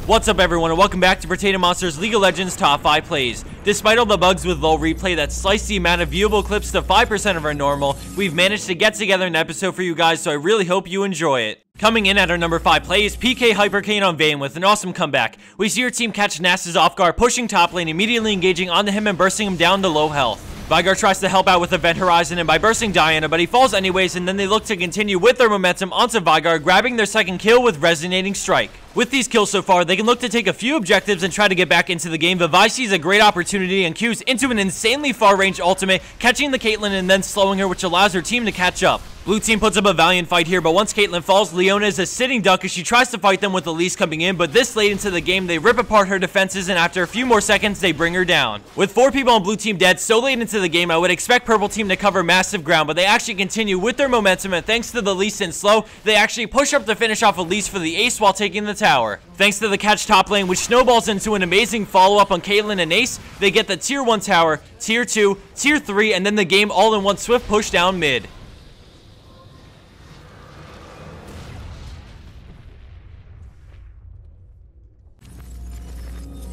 What's up everyone and welcome back to Protatomonster's League of Legends Top 5 Plays. Despite all the bugs with low replay that slice the amount of viewable clips to 5% of our normal, we've managed to get together an episode for you guys, so I really hope you enjoy it. Coming in at our number 5 play is PK Hypercaine on Vayne with an awesome comeback. We see your team catch Nasus off guard, pushing top lane, immediately engaging onto him and bursting him down to low health. Veigar tries to help out with Event Horizon and by bursting Diana, but he falls anyways, and then they look to continue with their momentum onto Veigar, grabbing their second kill with Resonating Strike. With these kills so far, they can look to take a few objectives and try to get back into the game, but Vi sees a great opportunity and cues into an insanely far-range ultimate, catching the Caitlyn and then slowing her, which allows her team to catch up. Blue team puts up a valiant fight here, but once Caitlyn falls, Leona is a sitting duck as she tries to fight them with Elise coming in, but this late into the game, they rip apart her defenses, and after a few more seconds, they bring her down. With 4 people on blue team dead so late into the game, I would expect purple team to cover massive ground, but they actually continue with their momentum, and thanks to the Elise and slow, they actually push up to finish off Elise for the ace while taking the tower. Thanks to the catch top lane, which snowballs into an amazing follow-up on Caitlyn and Ace, they get the tier 1 tower, tier 2, tier 3, and then the game all in one swift push down mid.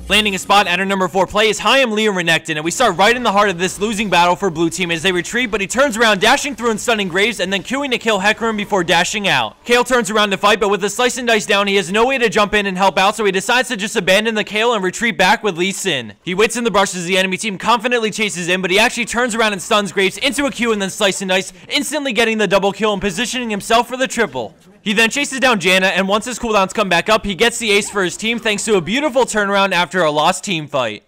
Landing a spot at our number 4 play is Leo Renekton, and we start right in the heart of this losing battle for blue team as they retreat, but he turns around, dashing through and stunning Graves, and then queuing to kill Hecarim before dashing out. Kayle turns around to fight, but with the slice and dice down, he has no way to jump in and help out, so he decides to just abandon the Kayle and retreat back with Lee Sin. He waits in the brush as the enemy team confidently chases in, but he actually turns around and stuns Graves into a Q and then slice and dice, instantly getting the double kill and positioning himself for the triple. He then chases down Janna, and once his cooldowns come back up, he gets the ace for his team thanks to a beautiful turnaround after a lost team fight.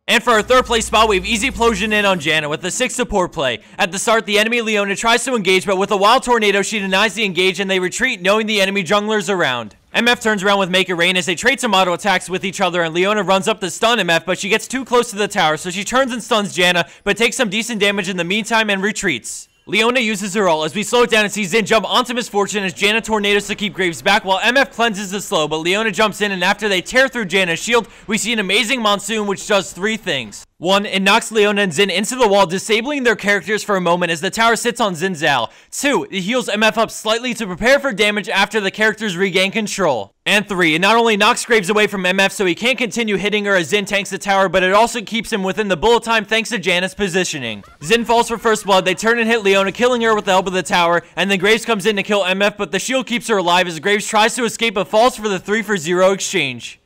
And for our 3rd place spot, we have Eisiplosionen in on Janna with a 6 support play. At the start, the enemy Leona tries to engage, but with a wild tornado, she denies the engage and they retreat, knowing the enemy junglers around. MF turns around with Make It Rain as they trade some auto attacks with each other, and Leona runs up to stun MF, but she gets too close to the tower, so she turns and stuns Janna, but takes some decent damage in the meantime and retreats. Leona uses her ult as we slow it down and see Xin jump onto Misfortune as Janna tornadoes to keep Graves back while MF cleanses the slow, but Leona jumps in, and after they tear through Janna's shield, we see an amazing Monsoon which does 3 things. 1, it knocks Leona and Xin into the wall, disabling their characters for a moment as the tower sits on Xin's Al. 2, it heals MF up slightly to prepare for damage after the characters regain control. And 3, it not only knocks Graves away from MF so he can't continue hitting her as Xin tanks the tower, but it also keeps him within the bullet time thanks to Janna's positioning. Xin falls for first blood, they turn and hit Leona, killing her with the help of the tower, and then Graves comes in to kill MF, but the shield keeps her alive as Graves tries to escape but falls for the 3-for-0 exchange.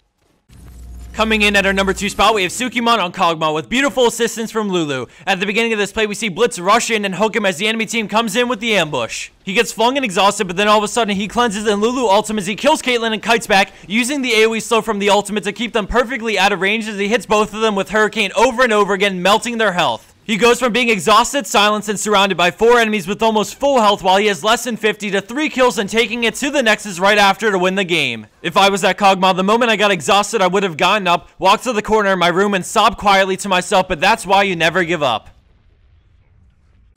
Coming in at our number 2 spot, we have Sukemon on Kog'maw with beautiful assistance from Lulu. At the beginning of this play, we see Blitz rush in and hook him as the enemy team comes in with the ambush. He gets flung and exhausted, but then all of a sudden he cleanses and Lulu ults him as he kills Caitlyn and kites back, using the AoE slow from the ultimate to keep them perfectly out of range as he hits both of them with Hurricane over and over again, melting their health. He goes from being exhausted, silenced, and surrounded by 4 enemies with almost full health while he has less than 50 to 3 kills and taking it to the Nexus right after to win the game. If I was at Kog'maw, the moment I got exhausted, I would have gotten up, walked to the corner of my room, and sobbed quietly to myself, but that's why you never give up.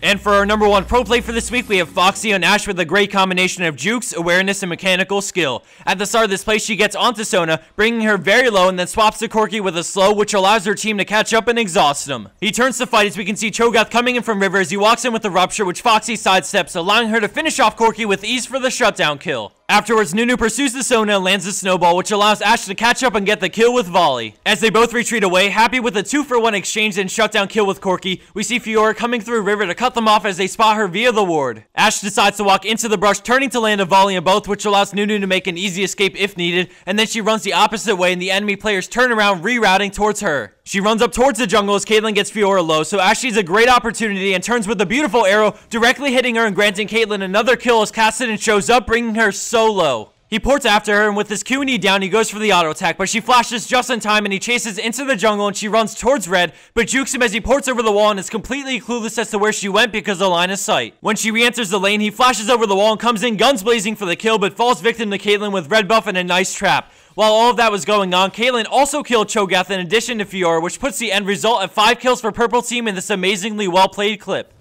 And for our number 1 pro play for this week, we have FoXz on Ashe with a great combination of jukes, awareness, and mechanical skill. At the start of this play, she gets onto Sona, bringing her very low, and then swaps to Corki with a slow, which allows her team to catch up and exhaust him. He turns to fight as we can see Cho'Gath coming in from River as he walks in with a Rupture, which FoXz sidesteps, allowing her to finish off Corki with ease for the shutdown kill. Afterwards, Nunu pursues the Sona and lands the snowball, which allows Ashe to catch up and get the kill with Volley. As they both retreat away, happy with a 2-for-1 exchange and shutdown kill with Corki, we see Fiora coming through River to cut them off as they spot her via the ward. Ashe decides to walk into the brush, turning to land a volley in both, which allows Nunu to make an easy escape if needed, and then she runs the opposite way and the enemy players turn around, rerouting towards her. She runs up towards the jungle as Caitlyn gets Fiora low, so Ashe sees a great opportunity and turns with a beautiful arrow, directly hitting her and granting Caitlyn another kill as Kassadin shows up, bringing her so low. He ports after her, and with his Q and E down, he goes for the auto attack, but she flashes just in time, and he chases into the jungle, and she runs towards red, but jukes him as he ports over the wall and is completely clueless as to where she went because of line of sight. When she re-enters the lane, he flashes over the wall and comes in guns blazing for the kill, but falls victim to Caitlyn with red buff and a nice trap. While all of that was going on, Caitlyn also killed Cho'Gath in addition to Fiora, which puts the end result at 5 kills for purple team in this amazingly well-played clip.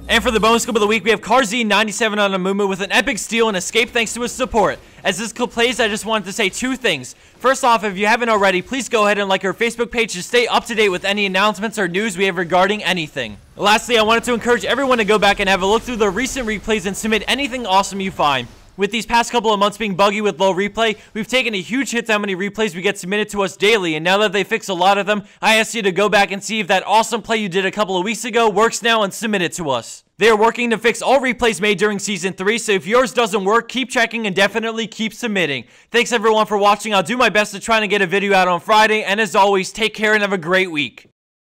And for the bonus clip of the week, we have Karz97 on Amumu with an epic steal and escape thanks to his support. As this clip plays, I just wanted to say 2 things. First off, if you haven't already, please go ahead and like our Facebook page to stay up to date with any announcements or news we have regarding anything. Lastly, I wanted to encourage everyone to go back and have a look through the recent replays and submit anything awesome you find. With these past couple of months being buggy with low replay, we've taken a huge hit to how many replays we get submitted to us daily, and now that they fixed a lot of them, I asked you to go back and see if that awesome play you did a couple of weeks ago works now and submit it to us. They are working to fix all replays made during Season 3, so if yours doesn't work, keep checking and definitely keep submitting. Thanks everyone for watching. I'll do my best to try and get a video out on Friday, and as always, take care and have a great week.